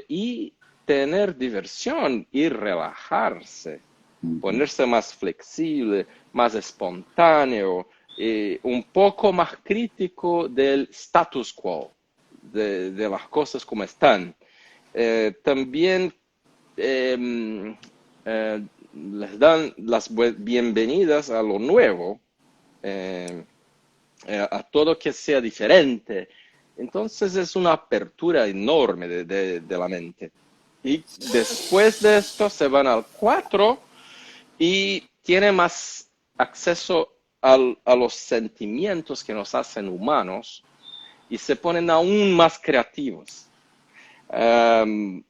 [SPEAKER 2] y tener diversión y relajarse,
[SPEAKER 1] Ujú.
[SPEAKER 2] ponerse más flexible, más espontáneo, un poco más crítico del status quo, de las cosas como están. También eh, eh, les dan las bienvenidas a lo nuevo, eh, a todo que sea diferente. Entonces es una apertura enorme de la mente. Y después de esto se van al 4 y tiene más acceso a los sentimientos que nos hacen humanos y se ponen aún más creativos. Um,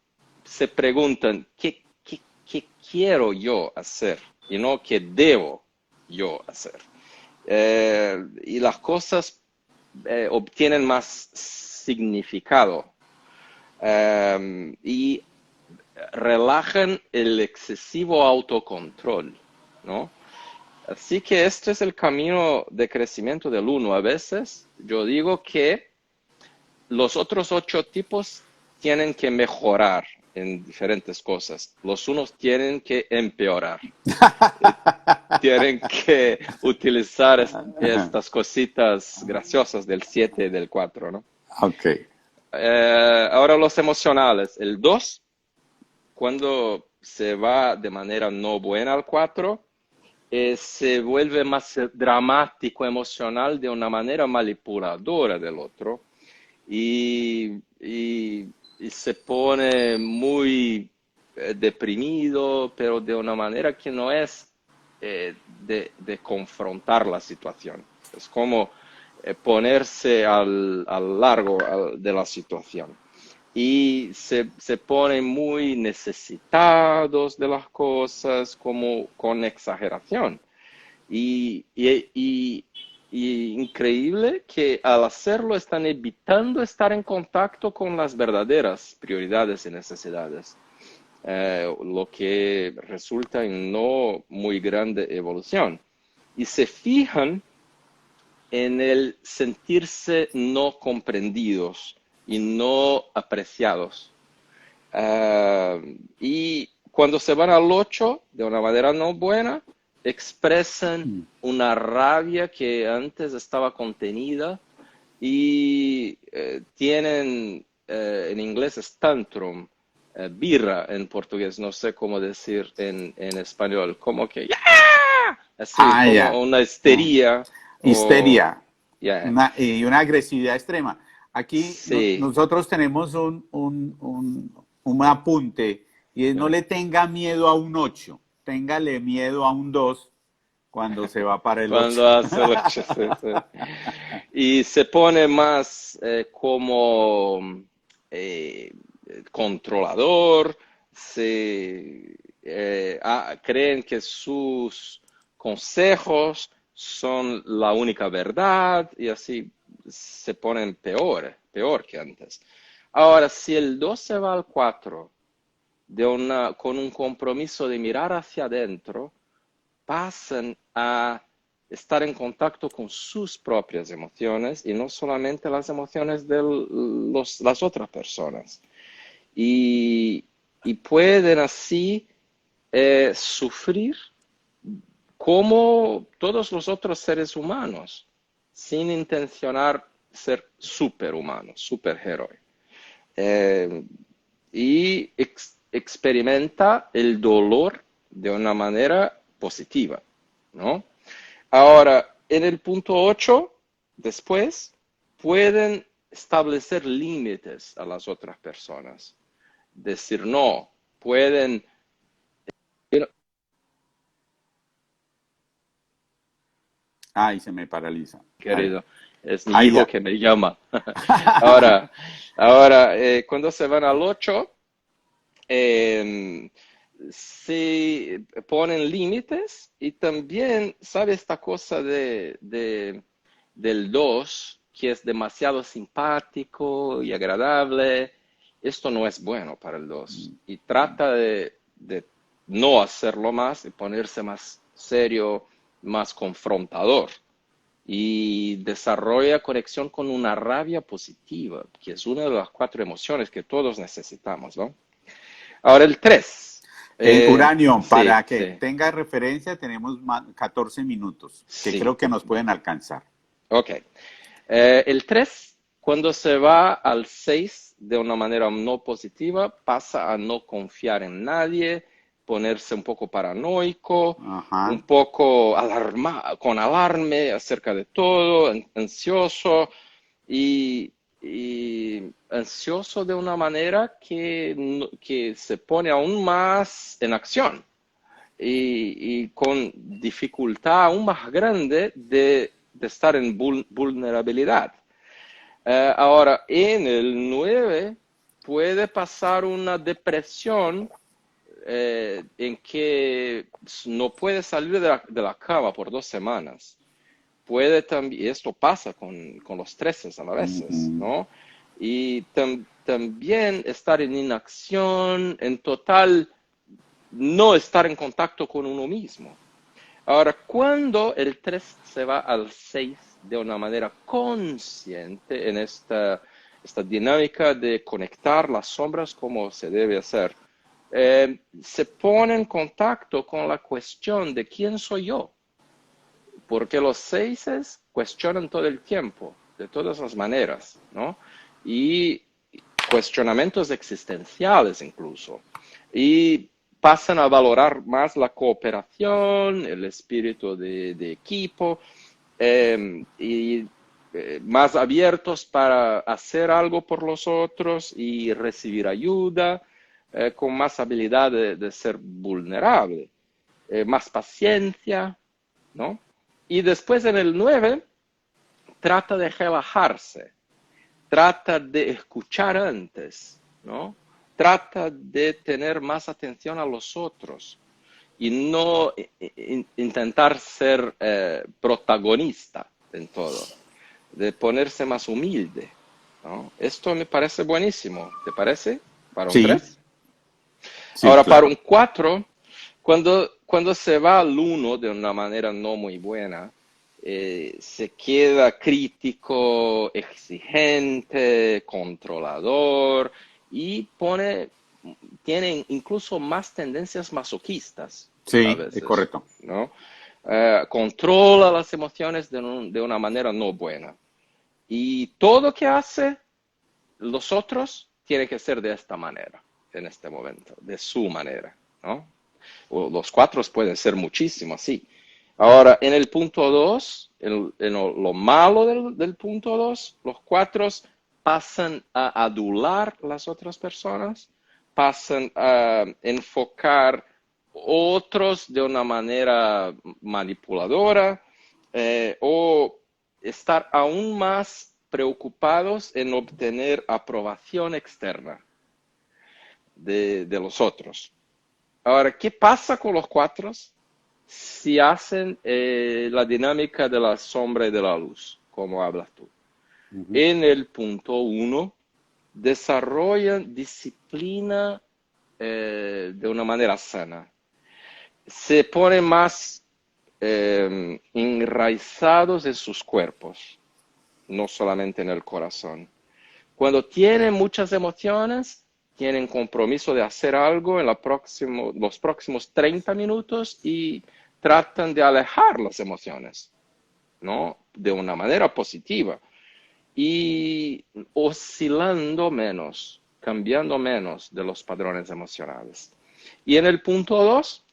[SPEAKER 2] Se preguntan, ¿qué quiero yo hacer? Y no qué debo yo hacer. Y las cosas obtienen más significado, y relajan el excesivo autocontrol, ¿no? Así que este es el camino de crecimiento del 1. A veces yo digo que los otros 8 tipos tienen que mejorar en diferentes cosas. Los unos tienen que empeorar. Tienen que utilizar estas cositas graciosas del 7 y del 4, ¿no?
[SPEAKER 1] Ok.
[SPEAKER 2] Ahora los emocionales. El 2, cuando se va de manera no buena al 4, se vuelve más dramático, emocional, de una manera manipuladora del otro, y se pone muy deprimido, pero de una manera que no es de confrontar la situación. Es como ponerse al largo de la situación. Y se ponen muy necesitados de las cosas, como con exageración. Y increíble que al hacerlo están evitando estar en contacto con las verdaderas prioridades y necesidades, lo que resulta en no muy grande evolución. Y se fijan en el sentirse no comprendidos y no apreciados. Y cuando se van al 8 de una manera no buena, expresan una rabia que antes estaba contenida y tienen, en inglés es tantrum, birra en portugués, no sé cómo decir en español, como que, ¡ya! Así,
[SPEAKER 1] Ah,
[SPEAKER 2] como
[SPEAKER 1] ya.
[SPEAKER 2] una
[SPEAKER 1] Ah.
[SPEAKER 2] histeria o,
[SPEAKER 1] Histeria.
[SPEAKER 2] ya,
[SPEAKER 1] Y una agresividad extrema. Aquí
[SPEAKER 2] sí.
[SPEAKER 1] nosotros tenemos un apunte y es no
[SPEAKER 2] Ya.
[SPEAKER 1] le tenga miedo a un 8, téngale miedo a un 2 cuando se va para el 8.
[SPEAKER 2] Cuando hace el 8, sí, sí. Y se pone más como eh, controlador, creen que sus consejos son la única verdad y así se ponen peor que antes. Ahora, si el 2 se va al 4 con un compromiso de mirar hacia adentro, pasan a estar en contacto con sus propias emociones y no solamente las emociones de las otras personas. Y, y pueden así sufrir como todos los otros seres humanos, sin intencionar ser superhumanos, superhéroes. Eh, y experimenta el dolor de una manera positiva, ¿no? Ahora, en el punto 8, después, pueden establecer límites a las otras personas. Decir no, pueden...
[SPEAKER 1] Ay, se me paraliza.
[SPEAKER 2] Querido, es mi
[SPEAKER 1] Ahí
[SPEAKER 2] hijo
[SPEAKER 1] ya.
[SPEAKER 2] que me llama. Ahora, cuando se van al 8, se ponen límites y también, ¿sabe esta cosa del 2, que es demasiado simpático y agradable? Esto no es bueno para el 2 y trata de no hacerlo más y ponerse más serio, más confrontador y desarrolla conexión con una rabia positiva, que es una de las 4 emociones que todos necesitamos, ¿no? Ahora el 3.
[SPEAKER 1] Uranio,
[SPEAKER 2] Sí,
[SPEAKER 1] para que
[SPEAKER 2] sí,
[SPEAKER 1] tenga referencia, tenemos 14 minutos, que
[SPEAKER 2] sí.
[SPEAKER 1] creo que nos pueden alcanzar.
[SPEAKER 2] Ok. El 3, cuando se va al 6 de una manera no positiva, pasa a no confiar en nadie, ponerse un poco paranoico, un
[SPEAKER 1] Ajá.
[SPEAKER 2] poco con alarme acerca de todo, ansioso y ansioso de una manera que se pone aún más en acción y con dificultad aún más grande de estar en vulnerabilidad. Ahora, en el 9 puede pasar una depresión en que no puede salir de la cama por 2 semanas. Puede también, y esto pasa con los 13 a veces,
[SPEAKER 1] Ujú.
[SPEAKER 2] ¿no? Y también estar en inacción, en total no estar en contacto con uno mismo. Ahora, cuando el 3 se va al 6 de una manera consciente en esta dinámica de conectar las sombras como se debe hacer, se pone en contacto con la cuestión de quién soy yo, porque los 6 cuestionan todo el tiempo, de todas las maneras, ¿no? Y cuestionamientos existenciales incluso. Y pasan a valorar más la cooperación, el espíritu de equipo, y más abiertos para hacer algo por los otros y recibir ayuda, con más habilidad de ser vulnerable, más paciencia, ¿no? Y después en el 9 trata de relajarse, trata de escuchar antes, ¿no? Trata de tener más atención a los otros y no intentar ser protagonista en todo, de ponerse más humilde, ¿no? Esto me parece buenísimo, ¿te parece? Para un
[SPEAKER 1] Sí,
[SPEAKER 2] 3.
[SPEAKER 1] sí,
[SPEAKER 2] Ahora, para
[SPEAKER 1] claro.
[SPEAKER 2] un 4, cuando se va al 1 de una manera no muy buena, se queda crítico, exigente, controlador y tiene incluso más tendencias masoquistas a
[SPEAKER 1] Sí, es
[SPEAKER 2] veces,
[SPEAKER 1] correcto.
[SPEAKER 2] ¿no? Controla las emociones de una manera no buena. Y todo que hace los otros tiene que ser de esta manera, en este momento, de su manera, ¿no? O los 4 pueden ser muchísimo, sí. Ahora, en el punto 2, en lo malo del punto 2, los 4 pasan a adular las otras personas, pasan a enfocar otros de una manera manipuladora, o estar aún más preocupados en obtener aprobación externa de los otros. Ahora, ¿qué pasa con los 4 si hacen la dinámica de la sombra y de la luz, como hablas tú?
[SPEAKER 1] Ujú.
[SPEAKER 2] En el punto 1, desarrollan disciplina de una manera sana. Se ponen más enraizados en sus cuerpos, no solamente en el corazón. Cuando tienen muchas emociones, tienen compromiso de hacer algo en los próximos 30 minutos y tratan de alejar las emociones, ¿no? De una manera positiva y oscilando menos, cambiando menos de los padrones emocionales. Y en el punto 2,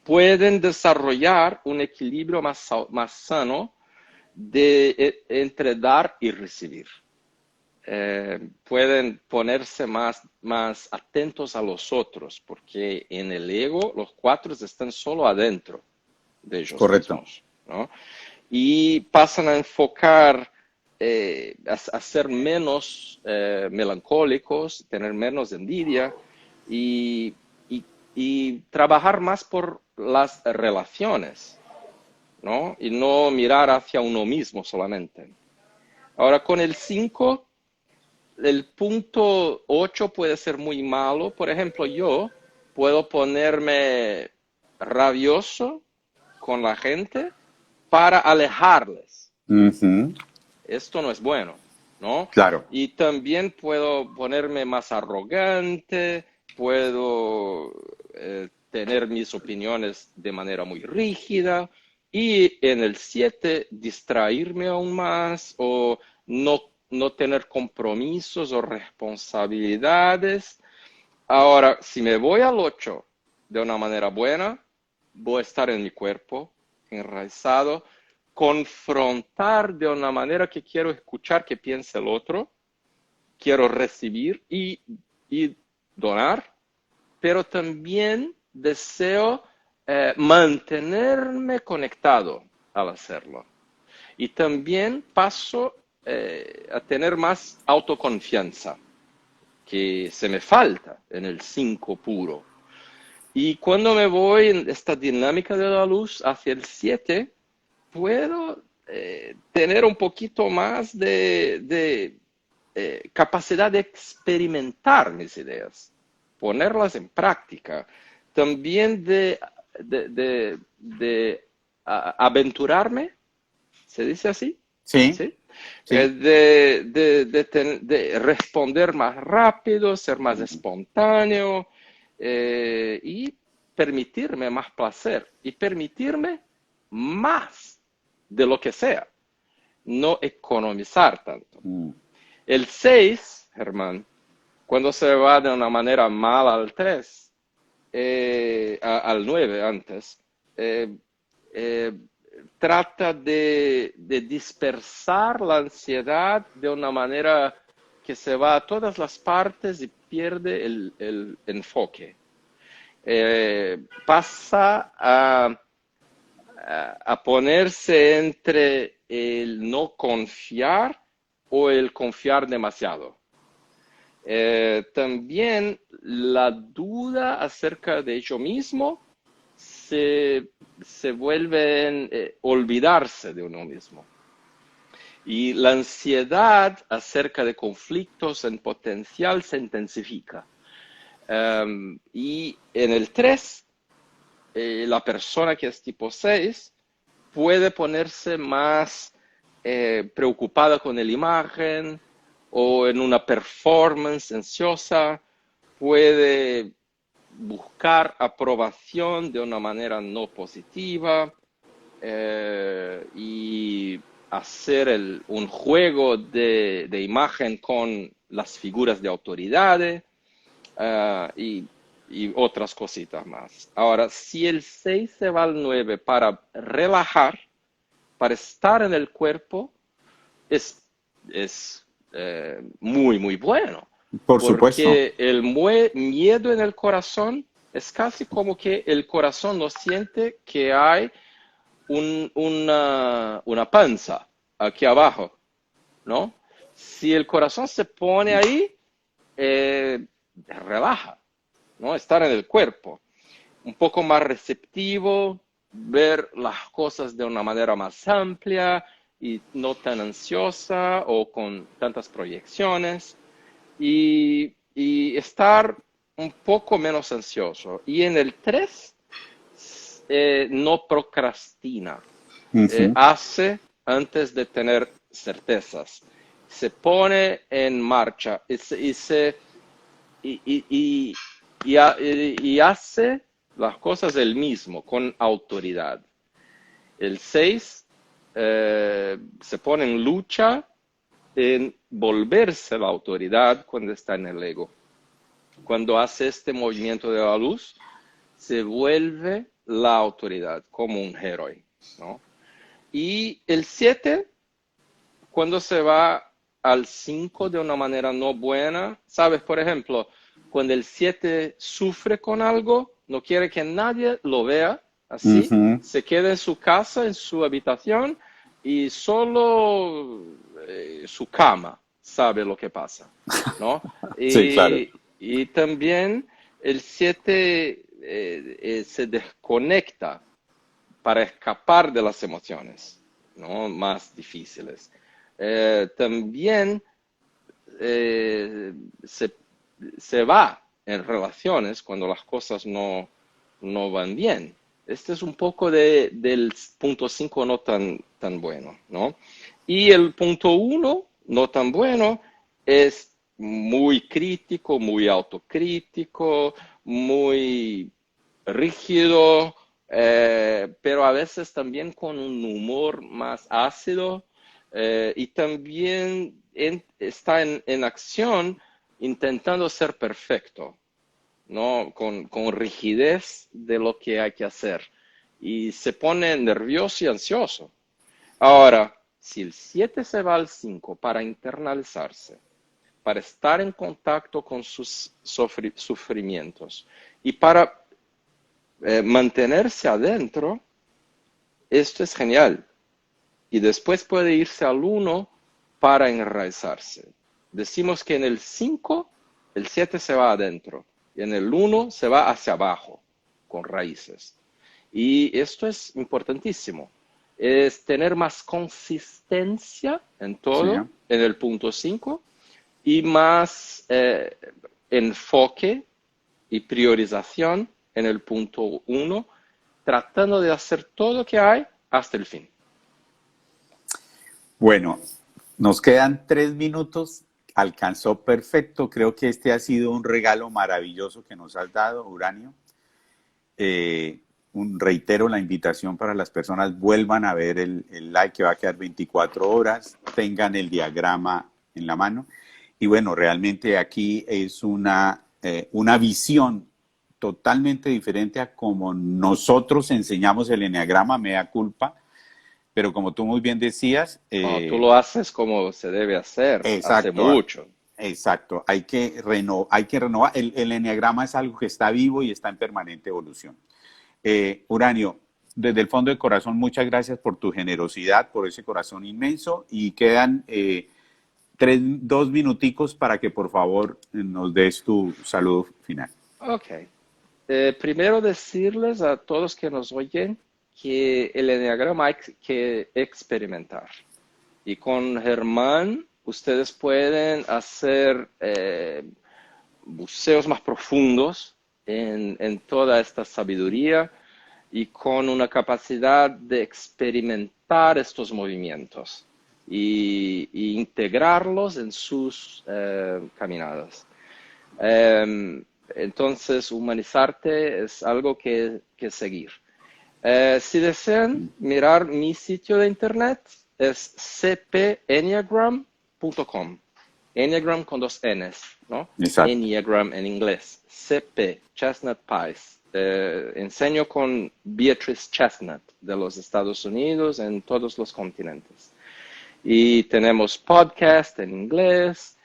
[SPEAKER 2] pueden desarrollar un equilibrio más sano entre dar y recibir. pueden ponerse más atentos a los otros, porque en el ego los cuatro están solo adentro de ellos
[SPEAKER 1] Correcto.
[SPEAKER 2] mismos, ¿no? Y pasan a enfocar, a ser menos melancólicos, tener menos envidia y, y trabajar más por las relaciones, ¿no? Y no mirar hacia uno mismo solamente. Ahora, con el 5 el punto 8 puede ser muy malo. Por ejemplo, yo puedo ponerme rabioso con la gente para alejarles.
[SPEAKER 1] Ujú.
[SPEAKER 2] Esto no es bueno, ¿no?
[SPEAKER 1] Claro.
[SPEAKER 2] Y también puedo ponerme más arrogante, puedo tener mis opiniones de manera muy rígida y en el 7 distraerme aún más o no tener compromisos o responsabilidades. Ahora, si me voy al 8 de una manera buena, voy a estar en mi cuerpo, enraizado, confrontar de una manera que quiero escuchar que piense el otro, quiero recibir y donar, pero también deseo mantenerme conectado al hacerlo. Y también paso a tener más autoconfianza, que se me falta en el 5 puro. Y cuando me voy en esta dinámica de la luz hacia el 7 puedo tener un poquito más de capacidad de experimentar mis ideas, ponerlas en práctica, también de aventurarme, ¿se dice así?
[SPEAKER 1] Sí,
[SPEAKER 2] ¿Sí?
[SPEAKER 1] sí.
[SPEAKER 2] De responder más rápido, ser más espontáneo y permitirme más placer y permitirme más de lo que sea, no economizar tanto.
[SPEAKER 1] Mm.
[SPEAKER 2] El 6, Germán, cuando se va de una manera mala al 3, al 9 antes, eh, eh, trata de dispersar la ansiedad de una manera que se va a todas las partes y pierde el enfoque. Pasa a ponerse entre el no confiar o el confiar demasiado. También la duda acerca de ello mismo se vuelve en olvidarse de uno mismo. Y la ansiedad acerca de conflictos en potencial se intensifica. Y en el 3 la persona que es tipo 6 puede ponerse más preocupada con la imagen o en una performance ansiosa, puede buscar aprobación de una manera no positiva y hacer un juego de imagen con las figuras de autoridades y otras cositas más. Ahora, si el 6 se va al 9 para relajar, para estar en el cuerpo, es muy, muy bueno.
[SPEAKER 1] Por supuesto.
[SPEAKER 2] Porque el miedo en el corazón es casi como que el corazón no siente que hay una panza aquí abajo, ¿no? Si el corazón se pone ahí, relaja, ¿no? Estar en el cuerpo, un poco más receptivo, ver las cosas de una manera más amplia y no tan ansiosa o con tantas proyecciones y estar un poco menos ansioso. Y en el 3 no procrastina,
[SPEAKER 1] Ujú.
[SPEAKER 2] hace antes de tener certezas, se pone en marcha y, y- y- y hace las cosas él mismo, con autoridad. El 6 se pone en lucha en volverse la autoridad cuando está en el ego. Cuando hace este movimiento de la luz, se vuelve la autoridad como un héroe, ¿no? Y el 7 cuando se va al 5 de una manera no buena. ¿Sabes? Por ejemplo, cuando el 7 sufre con algo, no quiere que nadie lo vea así,
[SPEAKER 1] Ujú.
[SPEAKER 2] se queda en su casa, en su habitación y solo su cama sabe lo que pasa, ¿no?
[SPEAKER 1] Sí, claro.
[SPEAKER 2] Y también el 7 se desconecta para escapar de las emociones, ¿no? Más difíciles. También eh, se, se va en relaciones cuando las cosas no van bien. Este es un poco del punto 5 no tan bueno, ¿no? Y el punto 1 no tan bueno es muy crítico, muy autocrítico, muy rígido, pero a veces también con un humor más ácido, y también está en acción intentando ser perfecto, ¿no? Con rigidez de lo que hay que hacer. Y se pone nervioso y ansioso. Ahora, si el 7 se va al 5 para internalizarse, para estar en contacto con sus sufrimientos y para mantenerse adentro, esto es genial. Y después puede irse al 1 para enraizarse. Decimos que en el 5 el 7 se va adentro y en el 1 se va hacia abajo, con raíces. Y esto es importantísimo. Es tener más consistencia en
[SPEAKER 1] Sí.
[SPEAKER 2] todo, en el punto 5, y más enfoque y priorización en el punto 1, tratando de hacer todo lo que hay hasta el fin.
[SPEAKER 1] Bueno, nos quedan 3 minutos. Alcanzó perfecto. Creo que este ha sido un regalo maravilloso que nos has dado, Uranio. Eh, reitero la invitación para las personas, vuelvan a ver el live que va a quedar 24 horas, tengan el diagrama en la mano. Y bueno, realmente aquí es una visión totalmente diferente a como nosotros enseñamos el eneagrama, mea culpa, pero como tú muy bien decías,
[SPEAKER 2] No, tú lo haces como se debe hacer, hace
[SPEAKER 1] exacto,
[SPEAKER 2] mucho.
[SPEAKER 1] exacto, hay que renovar. El eneagrama es algo que está vivo y está en permanente evolución. Uranio, desde el fondo del corazón, muchas gracias por tu generosidad, por ese corazón inmenso y quedan 2 minuticos para que por favor nos des tu saludo final.
[SPEAKER 2] Ok. Primero decirles a todos que nos oyen que el enneagrama hay que experimentar. Y con Germán, ustedes pueden hacer buceos más profundos en toda esta sabiduría y con una capacidad de experimentar estos movimientos y integrarlos en sus caminadas. Entonces, humanizarte es algo que seguir. Si desean mirar mi sitio de internet, es cpenneagram.com. Enneagram con 2 Ns, ¿no?
[SPEAKER 1] Exacto.
[SPEAKER 2] Enneagram en inglés. CP, Chestnut Pies. Enseño con Beatrice Chestnut de los Estados Unidos en todos los continentes. Y tenemos podcast en inglés.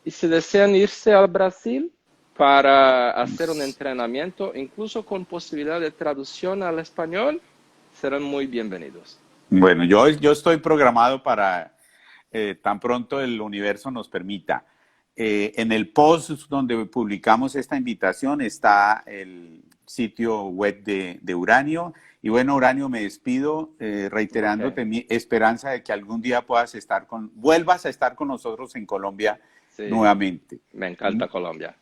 [SPEAKER 2] Y si desean irse al Brasil para hacer un entrenamiento, incluso con posibilidad de traducción al español, serán muy bienvenidos.
[SPEAKER 1] Bueno, yo estoy programado para tan pronto el universo nos permita. En el post donde publicamos esta invitación está el sitio web de Uranio. Y bueno, Uranio, me despido reiterándote
[SPEAKER 2] Okay.
[SPEAKER 1] mi esperanza de que algún día vuelvas a estar con nosotros en Colombia
[SPEAKER 2] Sí,
[SPEAKER 1] nuevamente.
[SPEAKER 2] me encanta Colombia.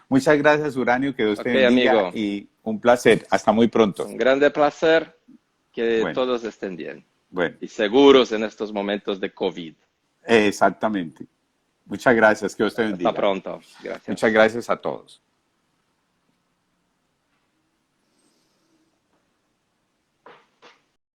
[SPEAKER 1] Muchas gracias, Uranio, que Dios te
[SPEAKER 2] Ok,
[SPEAKER 1] bendiga
[SPEAKER 2] amigo,
[SPEAKER 1] y un placer. Hasta muy pronto.
[SPEAKER 2] un grande placer, que
[SPEAKER 1] Bueno,
[SPEAKER 2] todos estén bien
[SPEAKER 1] bueno,
[SPEAKER 2] y seguros en estos momentos de COVID.
[SPEAKER 1] exactamente. Muchas gracias, que Dios te
[SPEAKER 2] Hasta
[SPEAKER 1] bendiga.
[SPEAKER 2] pronto.
[SPEAKER 1] Muchas
[SPEAKER 2] Gracias.
[SPEAKER 1] gracias a todos.